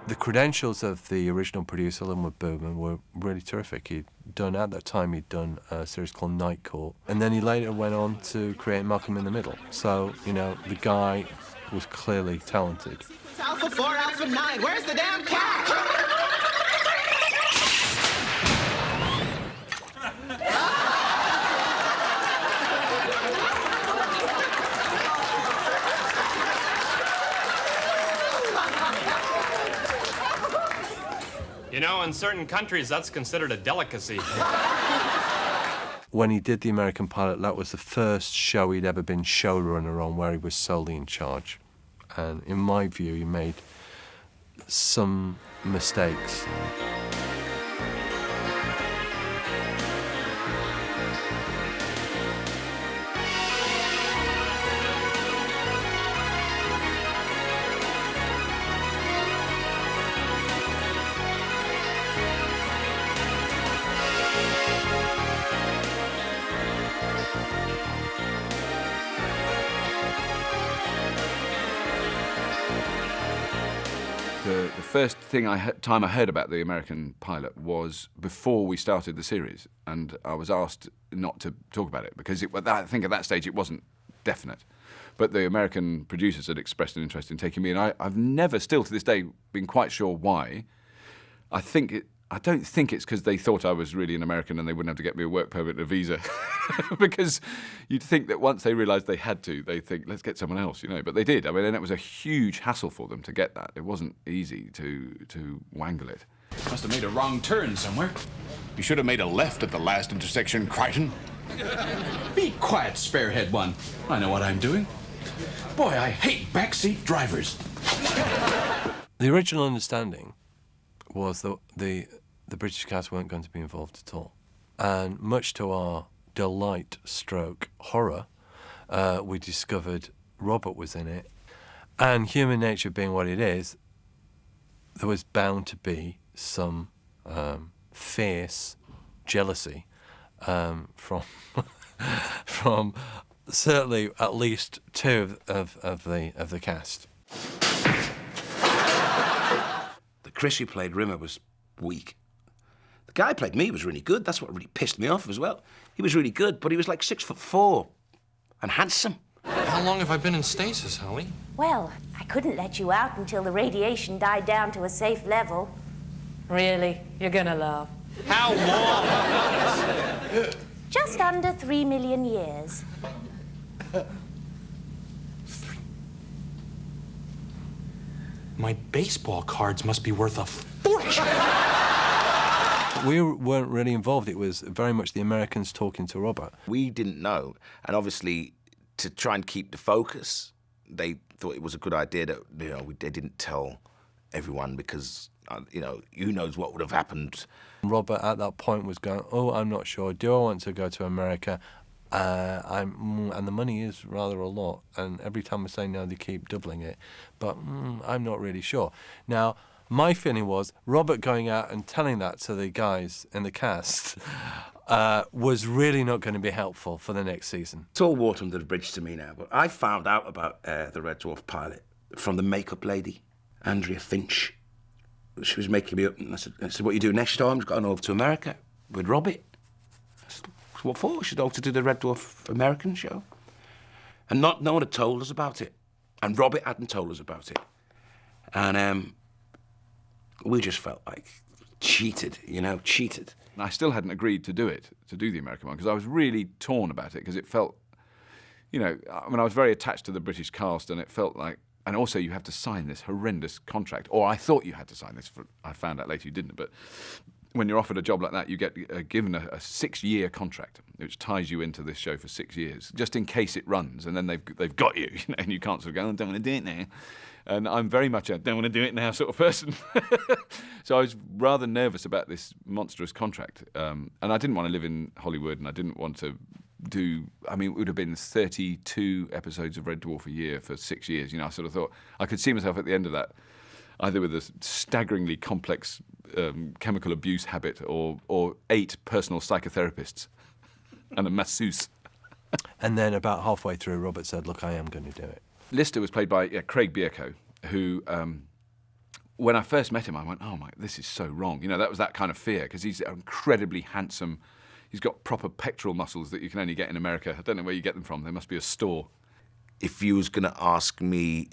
The credentials of the original producer, Llewellyn Bowman, were really terrific. At that time, he'd done a series called Night Court, and then he later went on to create Malcolm in the Middle. So, the guy was clearly talented. Alpha 4, Alpha 9, where's the damn cat? In certain countries, that's considered a delicacy. When he did the American pilot, that was the first show he'd ever been showrunner on where he was solely in charge. And in my view, he made some mistakes. The first time I heard about the American pilot was before we started the series, and I was asked not to talk about it because I think at that stage it wasn't definite. But the American producers had expressed an interest in taking me, and I've never, still to this day, been quite sure why. I don't think it's because they thought I was really an American and they wouldn't have to get me a work permit and a visa. Because you'd think that once they realised they had to, they'd think, let's get someone else, But they did. I mean, and it was a huge hassle for them to get that. It wasn't easy to wangle it. Must have made a wrong turn somewhere. You should have made a left at the last intersection, Kryten. Be quiet, sparehead one. I know what I'm doing. Boy, I hate backseat drivers. The original understanding was that the British cast weren't going to be involved at all. And much to our delight stroke horror, we discovered Robert was in it. And human nature being what it is, there was bound to be some fierce jealousy from from certainly at least two of the cast. The Chris who played Rimmer was weak. The guy who played me was really good. That's what really pissed me off as well. He was really good, but he was like 6'4" and handsome. How long have I been in stasis, Holly? Well, I couldn't let you out until the radiation died down to a safe level. Really? You're gonna laugh. How long? Just under 3 million years. My baseball cards must be worth a fortune. We weren't really involved. It was very much the Americans talking to Robert. We didn't know, and obviously, to try and keep the focus, they thought it was a good idea that they didn't tell everyone because who knows what would have happened. Robert at that point was going, I'm not sure. Do I want to go to America? And the money is rather a lot. And every time I say no, they keep doubling it. But I'm not really sure. Now, my feeling was Robert going out and telling that to the guys in the cast was really not going to be helpful for the next season. It's all water under the bridge to me now, but I found out about the Red Dwarf pilot from the makeup lady, Andrea Finch. She was making me up, and I said, what are you doing next time? I've gone over to America with Robert. I said, what for? She'd over to do the Red Dwarf American show. And no one had told us about it. And Robert hadn't told us about it. And we just felt like cheated, cheated. I still hadn't agreed to do the American one, because I was really torn about it, because it felt, I was very attached to the British cast, and it felt like, and also you have to sign this horrendous contract, or I thought you had to sign this, I found out later you didn't, but when you're offered a job like that, you get given a 6-year contract, which ties you into this show for 6 years, just in case it runs, and then they've got you, and you can't sort of go, I don't want to do it now. And I'm very much a don't want to do it now sort of person. So I was rather nervous about this monstrous contract. And I didn't want to live in Hollywood, and I didn't want to it would have been 32 episodes of Red Dwarf a year for 6 years. I sort of thought I could see myself at the end of that, either with a staggeringly complex chemical abuse habit or 8 personal psychotherapists and a masseuse. And then about halfway through, Robert said, look, I am going to do it. Lister was played by Craig Bierko, who when I first met him, I went, oh my, this is so wrong. You know, that was that kind of fear, because he's incredibly handsome. He's got proper pectoral muscles that you can only get in America. I don't know where you get them from. There must be a store. If you was going to ask me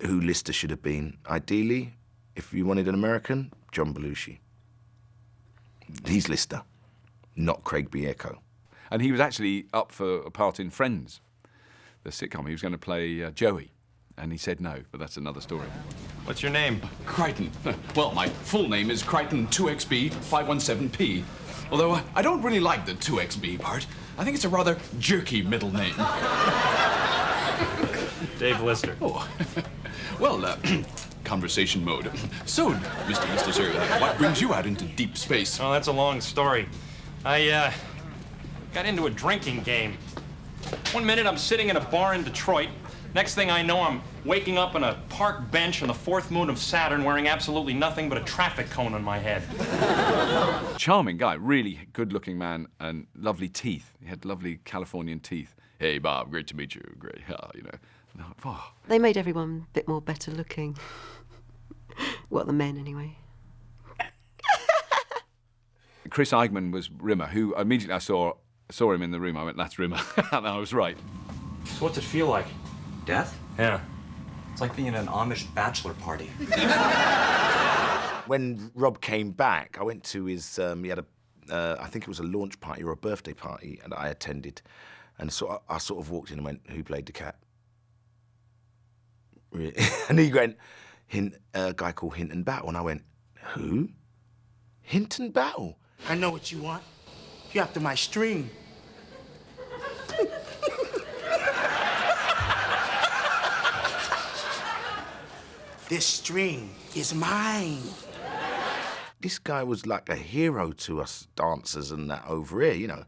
who Lister should have been, ideally, if you wanted an American, John Belushi. He's Lister, not Craig Bierko. And he was actually up for a part in Friends, the sitcom. He was going to play Joey, and he said no, but that's another story. What's your name? Kryten. Well, my full name is Kryten 2XB 517P. Although I don't really like the 2XB part. I think it's a rather jerky middle name. Dave Lister. Oh, well, conversation mode. So, Mr. Lister, sir, what brings you out into deep space? Oh, that's a long story. I, got into a drinking game. One minute I'm sitting in a bar in Detroit. Next thing I know, I'm waking up on a park bench on the fourth moon of Saturn wearing absolutely nothing but a traffic cone on my head. Charming guy, really good-looking man, and lovely teeth. He had lovely Californian teeth. Hey, Bob, great to meet you. Great, you know. Oh. They made everyone a bit more better looking. Well, the men, anyway. Chris Eichmann was Rimmer, who immediately I saw him in the room. I went, that's Rimmer. And I was right. So what's it feel like? Death? Yeah. It's like being at an Amish bachelor party. When Rob came back, I went to his, he had I think it was a launch party or a birthday party, and I attended. And so I sort of walked in and went, who played the cat? And he went, a guy called Hinton Battle. And I went, who? Hinton Battle? I know what you want. You're after my string. This string is mine. This guy was like a hero to us dancers and that over here, you know.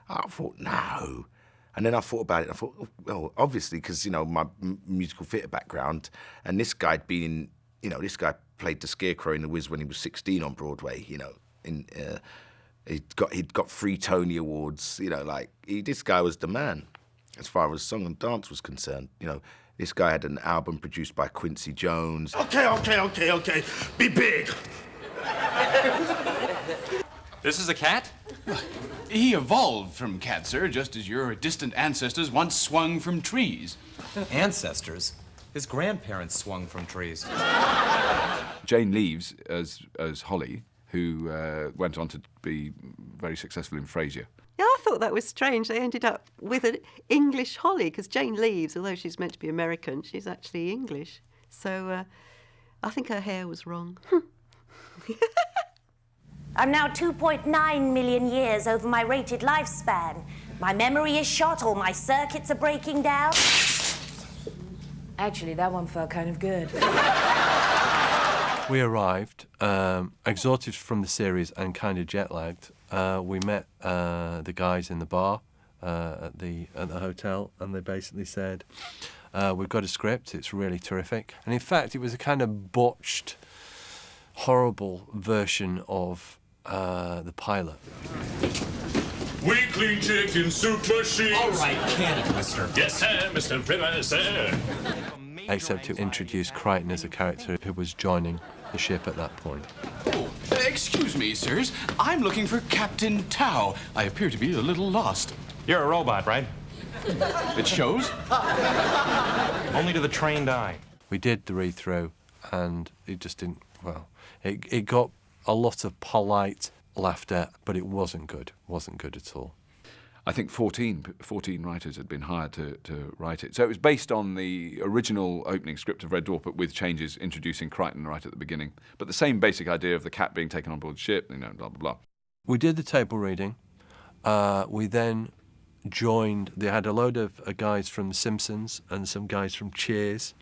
I thought, no. And then I thought about it, and I thought, well, obviously, because, you know, my musical theatre background, and this guy'd been, you know, this guy played the Scarecrow in The Wiz when he was 16 on Broadway, you know. He'd got 3 Tony Awards, you know, like, this guy was the man, as far as song and dance was concerned, you know. This guy had an album produced by Quincy Jones. Okay. Be big. This is a cat? He evolved from cat, sir, just as your distant ancestors once swung from trees. Ancestors? His grandparents swung from trees. Jane Leeves as Holly, who went on to be very successful in Frasier. Yeah, I thought that was strange. They ended up with an English Holly, because Jane Leeves, although she's meant to be American, she's actually English. So I think her hair was wrong. I'm now 2.9 million years over my rated lifespan. My memory is shot, all my circuits are breaking down. Actually, that one felt kind of good. We arrived, exhausted from the series and kind of jet-lagged. We met the guys in the bar at the hotel, and they basically said, we've got a script, it's really terrific. And in fact, it was a kind of botched, horrible version of the pilot. Weekly chicken soup machine. All right, can it, mister? Yes, sir, Mr. Rimmer, sir. Except to introduce Kryten as a character who was joining the ship at that point. Oh, excuse me, sirs. I'm looking for Captain Tao. I appear to be a little lost. You're a robot, right? It shows. Only to the trained eye. We did the read-through, and it just didn't, well, it got a lot of polite laughter, but it wasn't good at all. I think 14 writers had been hired to write it. So it was based on the original opening script of Red Dwarf, but with changes introducing Kryten right at the beginning. But the same basic idea of the cat being taken on board the ship, you know, blah, blah, blah. We did the table reading. We then joined, they had a load of guys from The Simpsons and some guys from Cheers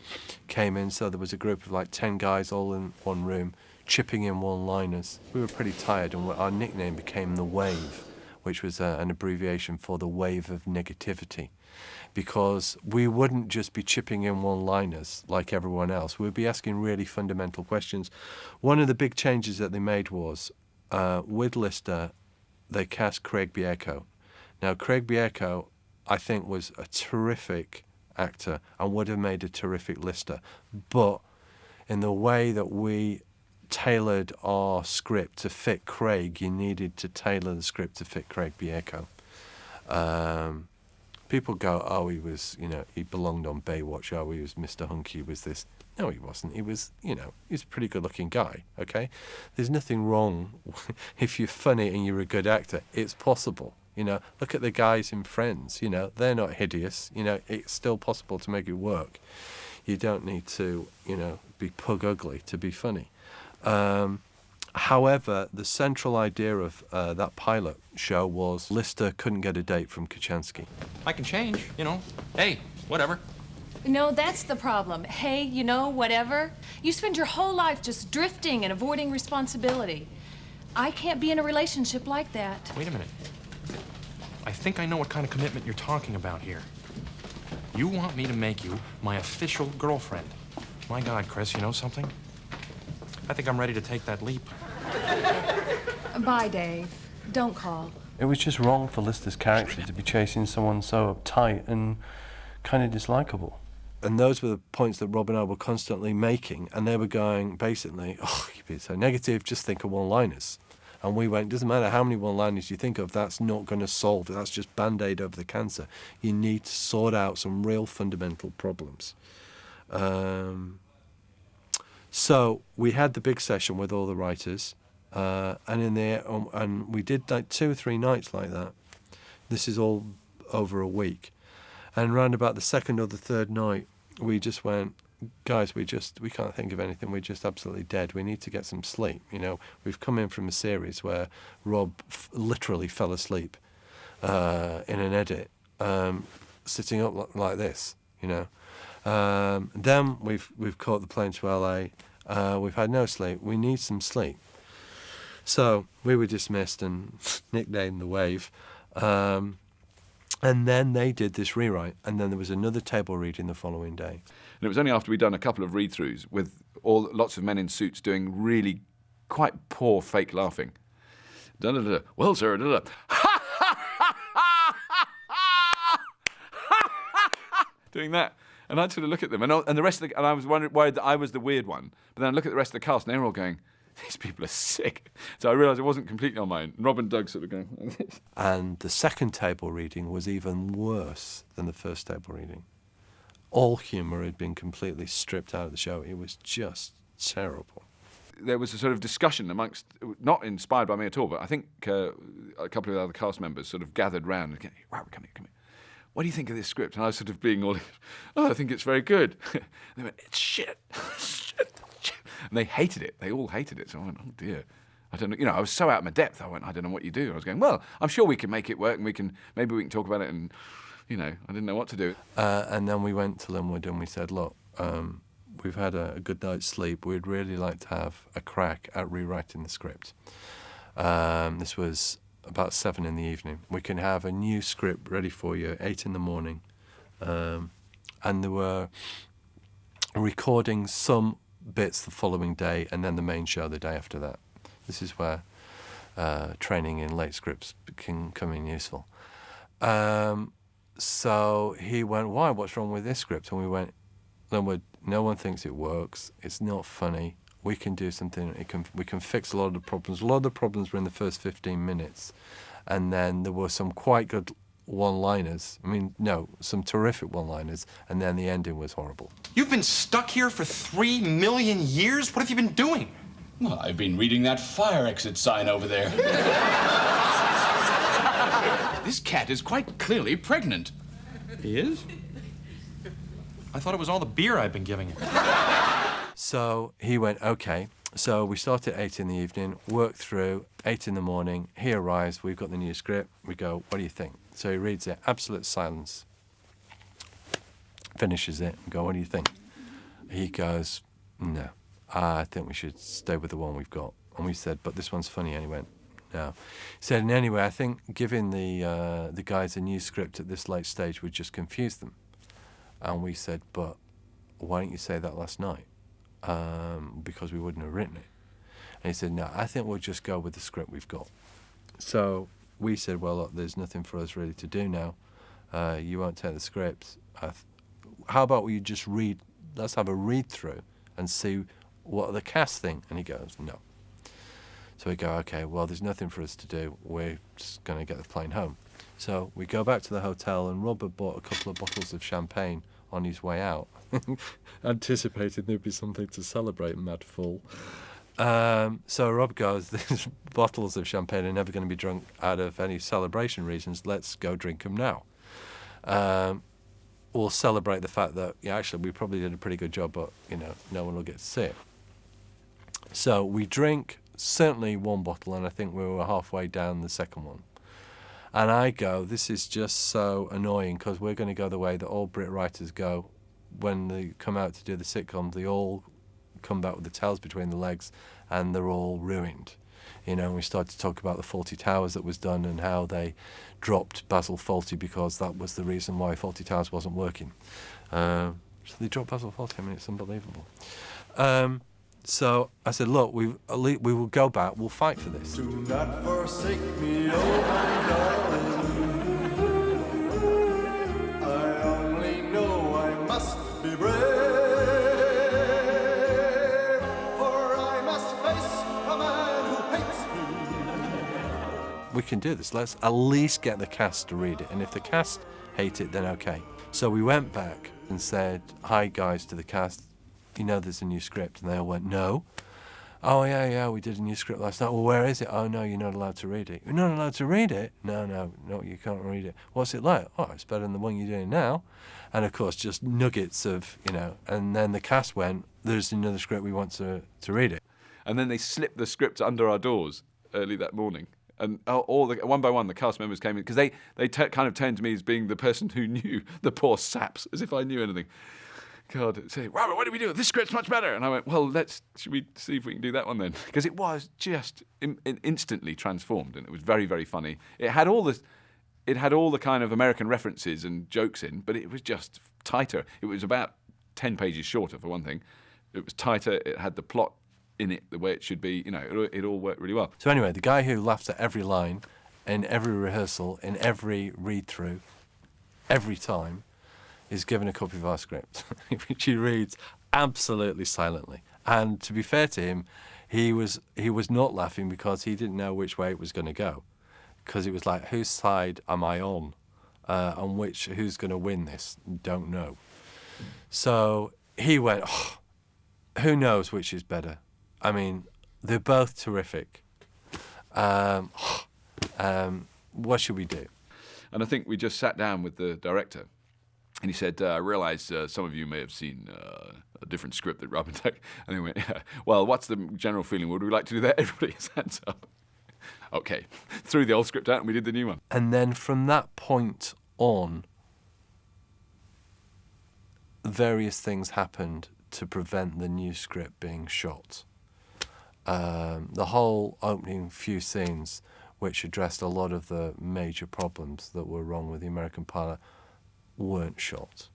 came in, so there was a group of like 10 guys all in one room, chipping in one-liners. We were pretty tired, and our nickname became The Wave, which was an abbreviation for the wave of negativity, because we wouldn't just be chipping in one-liners like everyone else. We'd be asking really fundamental questions. One of the big changes that they made was, with Lister, they cast Craig Bierko. Now, Craig Bierko, I think, was a terrific actor and would have made a terrific Lister, but in the way that we tailored our script to fit Craig, you needed to tailor the script to fit Craig Bierko. People go, oh, he was, he belonged on Baywatch. Oh, he was Mr. Hunky, he was this. No, he wasn't. He was, he's a pretty good-looking guy, okay? There's nothing wrong if you're funny and you're a good actor. It's possible, Look at the guys in Friends, they're not hideous. It's still possible to make it work. You don't need to, be pug ugly to be funny. However, the central idea of that pilot show was Lister couldn't get a date from Kochanski. I can change, Hey, whatever. No, that's the problem. Hey, whatever. You spend your whole life just drifting and avoiding responsibility. I can't be in a relationship like that. Wait a minute. I think I know what kind of commitment you're talking about here. You want me to make you my official girlfriend. My God, Chris, you know something? I think I'm ready to take that leap. Bye, Dave. Don't call. It was just wrong for Lister's character to be chasing someone so uptight and kind of dislikable. And those were the points that Rob and I were constantly making, and they were going, basically, oh, you're being so negative, just think of one-liners. And we went, doesn't matter how many one-liners you think of, that's not going to solve it. That's just Band-Aid over the cancer. You need to sort out some real fundamental problems. So we had the big session with all the writers, and we did like 2 or 3 nights like that. This is all over a week. And round about the second or the third night, we just went, guys, we can't think of anything. We're just absolutely dead. We need to get some sleep. We've come in from a series where Rob literally fell asleep in an edit, sitting up like this. Then we've caught the plane to LA. We've had no sleep. We need some sleep. So we were dismissed and nicknamed the Wave. And then they did this rewrite, and then there was another table reading the following day. And it was only after we'd done a couple of read-throughs with lots of men in suits doing really quite poor fake laughing. Da-da-da. Well, sir, da-da. Doing that. And I'd sort of look at them, and the rest of and I was worried that I was the weird one. But then I look at the rest of the cast, and they're all going, these people are sick. So I realised it wasn't completely on my own. Rob and Doug sort of going like this. And the second table reading was even worse than the first table reading. All humour had been completely stripped out of the show. It was just terrible. There was a sort of discussion amongst, not inspired by me at all, but I think a couple of other cast members sort of gathered round and right, come here. What do you think of this script? And I was sort of being all, I think it's very good. They went, it's shit. And they hated it. They all hated it. So I went, oh dear. I don't know. I was so out of my depth. I went, I don't know what you do. I was going, well, I'm sure we can make it work, and maybe we can talk about it. And I didn't know what to do. And then we went to Linwood and we said, look, we've had a good night's sleep. We'd really like to have a crack at rewriting the script. This was about 7 in the evening. We can have a new script ready for you at 8 in the morning. And there were recording some bits the following day, and then the main show the day after that. This is where training in late scripts can come in useful. So he went, why? What's wrong with this script? And we went, no one thinks it works. It's not funny. We can do something. We can fix a lot of the problems. A lot of the problems were in the first 15 minutes. And then there were some quite good one-liners. Some terrific one-liners. And then the ending was horrible. You've been stuck here for 3 million years? What have you been doing? Well, I've been reading that fire exit sign over there. This cat is quite clearly pregnant. He is? I thought it was all the beer I've been giving him. So he went, okay. So we start at 8 in the evening, work through, 8 in the morning. He arrives, we've got the new script. We go, what do you think? So he reads it, absolute silence. Finishes it, we go, what do you think? He goes, no, I think we should stay with the one we've got. And we said, but this one's funny. And he went, no. He said, and anyway, I think giving the guys a new script at this late stage would just confuse them. And we said, but why didn't you say that last night? Because we wouldn't have written it. And he said, no, I think we'll just go with the script we've got. So we said, well, look, there's nothing for us really to do now. You won't take the script. How about we just let's have a read through and see what do the cast think? And he goes, no. So we go, okay, well, there's nothing for us to do. We're just going to get the plane home. So we go back to the hotel, and Rob had bought a couple of bottles of champagne on his way out, anticipating there'd be something to celebrate, mad fool. So Rob goes, these bottles of champagne are never going to be drunk out of any celebration reasons. Let's go drink them now. We'll celebrate the fact that, yeah, actually, we probably did a pretty good job, but, you know, no one will get to see it. So we drink certainly one bottle, and I think we were halfway down the second one. And I go, this is just so annoying, because we're going to go the way that all Brit writers go when they come out to do the sitcoms. They all come back with the tails between the legs, and they're all ruined. You know, we started to talk about the Fawlty Towers that was done and how they dropped Basil Fawlty because that was the reason why Fawlty Towers wasn't working. So they dropped Basil Fawlty. I mean, it's unbelievable. So I said, look, we will go back. We'll fight for this. Do not forsake me, oh my darling. I only know I must be brave, for I must face a man who hates me. We can do this. Let's at least get the cast to read it. And if the cast hate it, then okay. So we went back and said, hi, guys, to the cast. You know there's a new script. And they all went, no. Oh, yeah, we did a new script last night. Well, where is it? Oh, no, you're not allowed to read it. You're not allowed to read it? No, you can't read it. What's it like? Oh, it's better than the one you're doing now. And, of course, just nuggets of, you know. And then the cast went, there's another script, we want to read it. And then they slipped the script under our doors early that morning. And one by one, the cast members came in, because they kind of turned to me as being the person who knew the poor saps, as if I knew anything. God, say, Robert, what do we do? This script's much better. And I went, well, should we see if we can do that one then? Because it was just instantly transformed, and it was very, very funny. It had all the kind of American references and jokes in, but it was just tighter. It was about 10 pages shorter, for one thing. It was tighter. It had the plot in it the way it should be. You know, it all worked really well. So anyway, the guy who laughs at every line, in every rehearsal, in every read-through, every time, is given a copy of our script, which he reads absolutely silently. And to be fair to him, he was not laughing because he didn't know which way it was going to go, because it was like, whose side am I on, who's going to win this? Don't know. So he went, oh, who knows which is better? I mean, they're both terrific. What should we do? And I think we just sat down with the director. And he said, I realise some of you may have seen a different script that Robin took. And he went, yeah, well, what's the general feeling? Would we like to do that? Everybody's hands up. Okay. Threw the old script out and we did the new one. And then from that point on, various things happened to prevent the new script being shot. The whole opening few scenes, which addressed a lot of the major problems that were wrong with the American pilot, weren't shot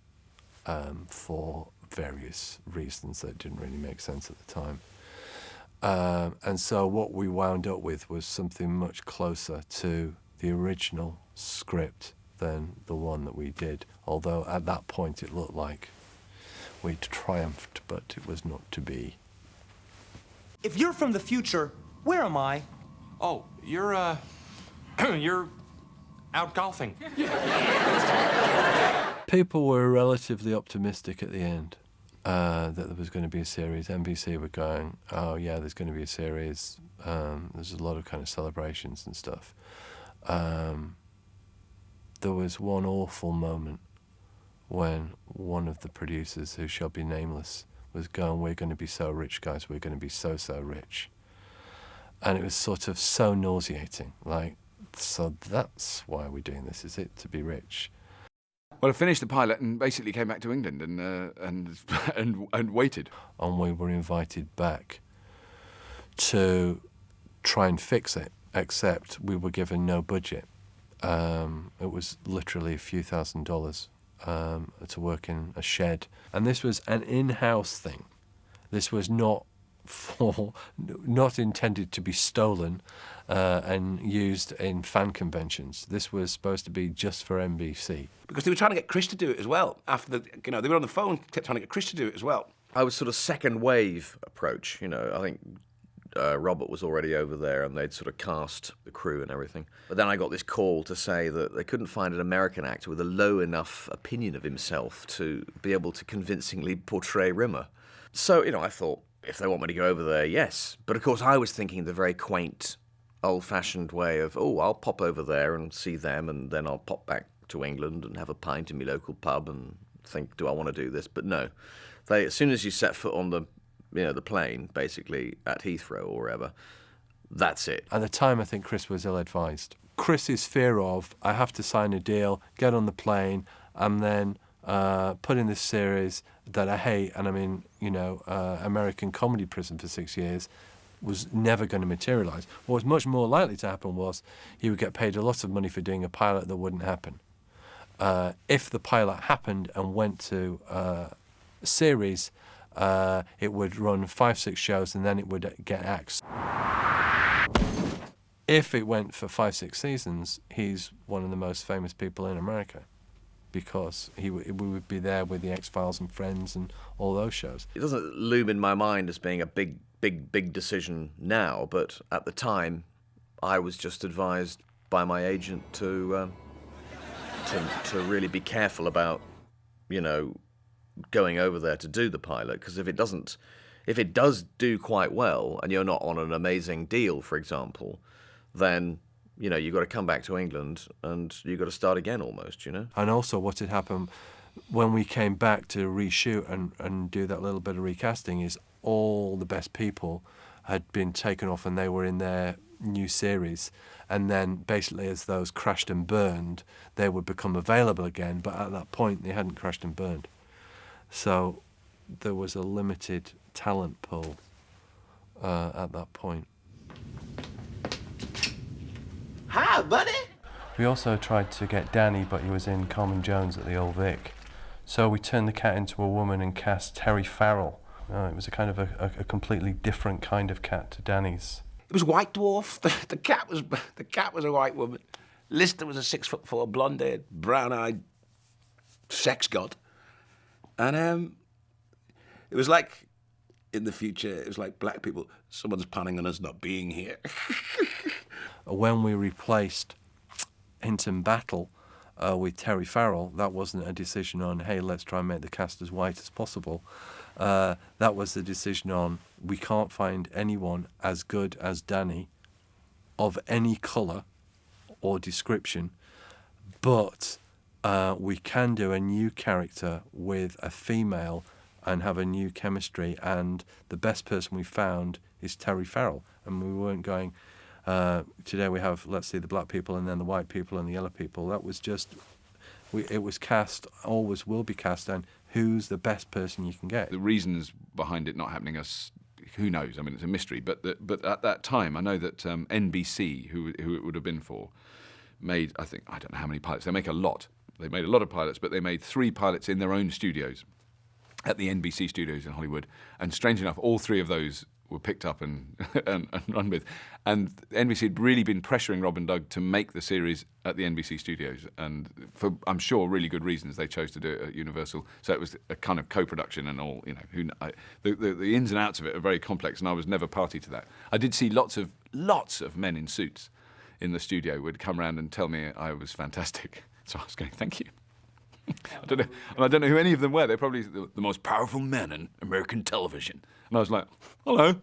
for various reasons that didn't really make sense at the time. And so what we wound up with was something much closer to the original script than the one that we did, although at that point it looked like we'd triumphed, but it was not to be. If you're from the future, where am I? Oh, you're you're out golfing. People were relatively optimistic at the end that there was going to be a series. NBC were going, oh yeah, there's going to be a series. There's a lot of kind of celebrations and stuff. There was one awful moment when one of the producers, who shall be nameless, was going, we're going to be so rich, guys, we're going to be so rich. And it was sort of so nauseating, like, so that's why we're doing this, is it, to be rich? Well, I finished the pilot and basically came back to England and waited. And we were invited back to try and fix it, except we were given no budget. It was literally a few $1,000s to work in a shed. And this was an in-house thing. This was not intended to be stolen and used in fan conventions. This was supposed to be just for NBC. Because they were trying to get Chris to do it as well. After they were on the phone, kept trying to get Chris to do it as well. I was sort of second wave approach. You know, I think Robert was already over there and they'd sort of cast the crew and everything. But then I got this call to say that they couldn't find an American actor with a low enough opinion of himself to be able to convincingly portray Rimmer. So, you know, I thought, if they want me to go over there, yes. But of course I was thinking the very quaint, old-fashioned way of, oh, I'll pop over there and see them and then I'll pop back to England and have a pint in my local pub and think, do I want to do this? But no. As soon as you set foot on the plane, basically, at Heathrow or wherever, that's it. At the time, I think Chris was ill-advised. Chris's fear of, I have to sign a deal, get on the plane, and then put in this series that I hate, and I'm in, American comedy prison for 6 years, was never going to materialise. What was much more likely to happen was he would get paid a lot of money for doing a pilot that wouldn't happen. If the pilot happened and went to series, it would run 5-6 shows and then it would get axed. If it went for 5-6 seasons, he's one of the most famous people in America because we would be there with the X-Files and Friends and all those shows. It doesn't loom in my mind as being a big decision now, but at the time I was just advised by my agent to really be careful about, going over there to do the pilot, because if it does do quite well and you're not on an amazing deal, for example, then you've got to come back to England and you've got to start again almost, And also what had happened when we came back to reshoot and do that little bit of recasting is all the best people had been taken off and they were in their new series, and then basically as those crashed and burned, they would become available again, but at that point they hadn't crashed and burned. So there was a limited talent pool at that point. Hi, buddy. We also tried to get Danny, but he was in Coleman Jones at the Old Vic. So we turned the cat into a woman and cast Terry Farrell. It was a kind of a completely different kind of cat to Danny's. It was White Dwarf. The cat was a white woman. Lister was a 6'4" blonde-haired, brown-eyed sex god. And it was like, in the future, it was like black people, someone's planning on us not being here. When we replaced Hinton Battle with Terry Farrell, that wasn't a decision on, hey, let's try and make the cast as white as possible. That was the decision on, we can't find anyone as good as Danny of any colour or description, but we can do a new character with a female and have a new chemistry, and the best person we found is Terry Farrell. And we weren't going, today we have, let's see, the black people and then the white people and the yellow people. That was just, it was cast, always will be cast, and who's the best person you can get. The reasons behind it not happening who knows? I mean, it's a mystery. But at that time, I know that NBC, who it would have been for, made, I don't know how many pilots. They make a lot. They made a lot of pilots, but they made 3 pilots in their own studios, at the NBC studios in Hollywood. And strange enough, all 3 of those were picked up and run with. And NBC had really been pressuring Rob and Doug to make the series at the NBC studios. And for, I'm sure, really good reasons, they chose to do it at Universal. So it was a kind of co-production and all, the ins and outs of it are very complex, and I was never party to that. I did see lots of men in suits in the studio would come around and tell me I was fantastic. So I was going, thank you. I don't know who any of them were. They're probably the most powerful men in American television. And I was like, hello.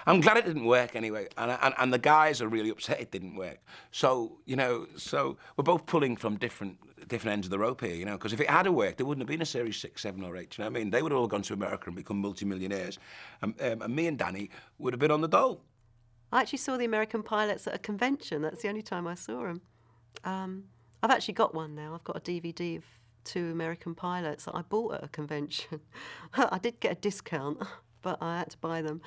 I'm glad it didn't work anyway, and the guys are really upset it didn't work. So we're both pulling from different ends of the rope here, because if it had worked, there wouldn't have been a series 6, 7, or 8. You know what I mean? They would have all gone to America and become multimillionaires, and me and Danny would have been on the dole. I actually saw the American pilots at a convention. That's the only time I saw them. I've actually got one now. I've got a DVD of 2 American pilots that I bought at a convention. I did get a discount, but I had to buy them.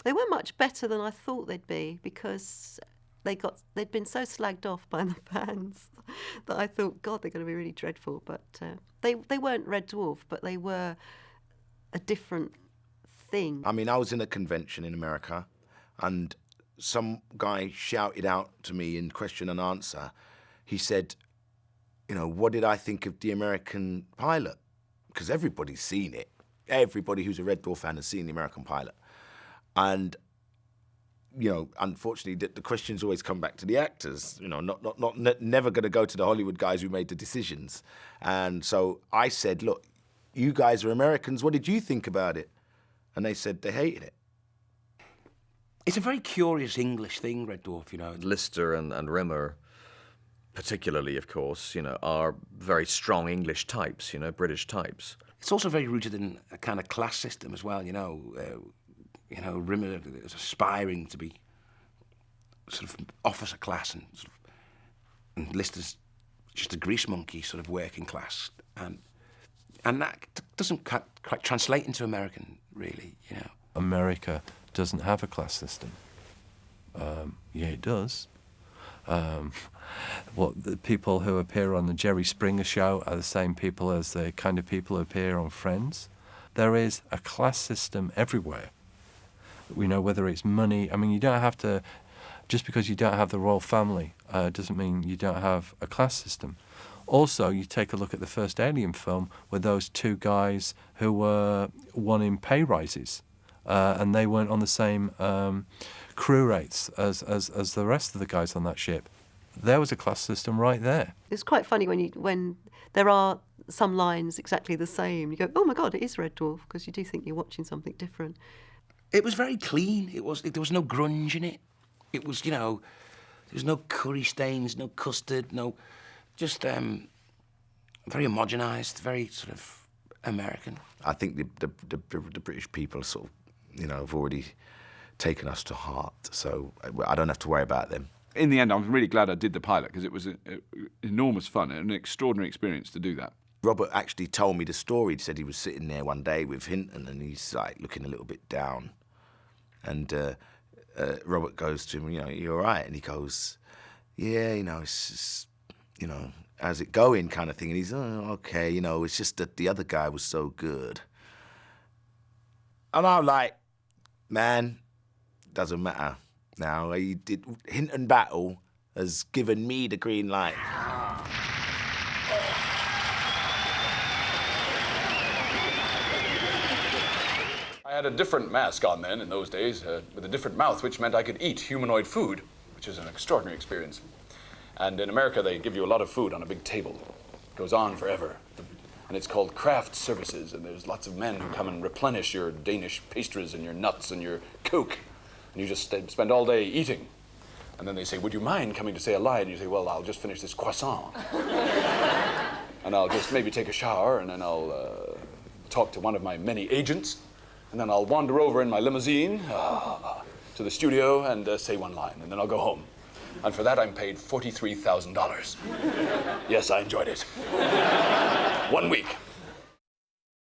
They weren't much better than I thought they'd be, because they'd been so slagged off by the fans that I thought, God, they're going to be really dreadful. But they weren't Red Dwarf, but they were a different thing. I mean, I was in a convention in America, and some guy shouted out to me in question and answer. He said, what did I think of the American pilot? because everybody's seen it. Everybody who's a Red Dwarf fan has seen the American Pilot. And, you know, unfortunately, the questions always come back to the actors. You know, never going to go to the Hollywood guys who made the decisions. And so I said, look, you guys are Americans. What did you think about it? And they said they hated it. It's a very curious English thing, Red Dwarf, you know. Lister and Rimmer, particularly, of course, you know, are very strong English types, you know, British types. It's also very rooted in a kind of class system as well, you know. Rimmer is aspiring to be sort of officer class, and Lister's just a grease monkey, sort of working class, and that doesn't quite translate into American, really, you know. America doesn't have a class system. Yeah, it does. The people who appear on the Jerry Springer show are the same people as the kind of people who appear on Friends. There is a class system everywhere. You know, whether it's money. I mean, you don't have to. Just because you don't have the royal family doesn't mean you don't have a class system. Also, you take a look at the first Alien film with those two guys who were wanting pay rises, and they weren't on the same crew rates as the rest of the guys on that ship. There was a class system right there. It's quite funny when there are some lines exactly the same. You go, oh my God, it is Red Dwarf, because you do think you're watching something different. It was very clean. There was no grunge in it. It was, you know, there was no curry stains, no custard, no, just very homogenised, very sort of American. I think the British people sort of, you know, have already taken us to heart, so I don't have to worry about them. In the end, I'm really glad I did the pilot, because it was enormous fun and an extraordinary experience to do that. Robert actually told me the story. He said he was sitting there one day with Hinton, and he's like looking a little bit down. And Robert goes to him, you know, you all right? And he goes, yeah, you know, it's just, you know, how's it going kind of thing. And he's, oh, okay, you know, it's just that the other guy was so good. And I'm like, man, doesn't matter. Now, Hinton Battle has given me the green light. I had a different mask on then in those days, with a different mouth, which meant I could eat humanoid food, which is an extraordinary experience. And in America, they give you a lot of food on a big table. It goes on forever. And it's called craft services, and there's lots of men who come and replenish your Danish pastries and your nuts and your Coke. And you just spend all day eating. And then they say, would you mind coming to say a line? And you say, well, I'll just finish this croissant. And I'll just maybe take a shower, and then I'll talk to one of my many agents. And then I'll wander over in my limousine to the studio and say one line, and then I'll go home. And for that, I'm paid $43,000. Yes, I enjoyed it. 1 week.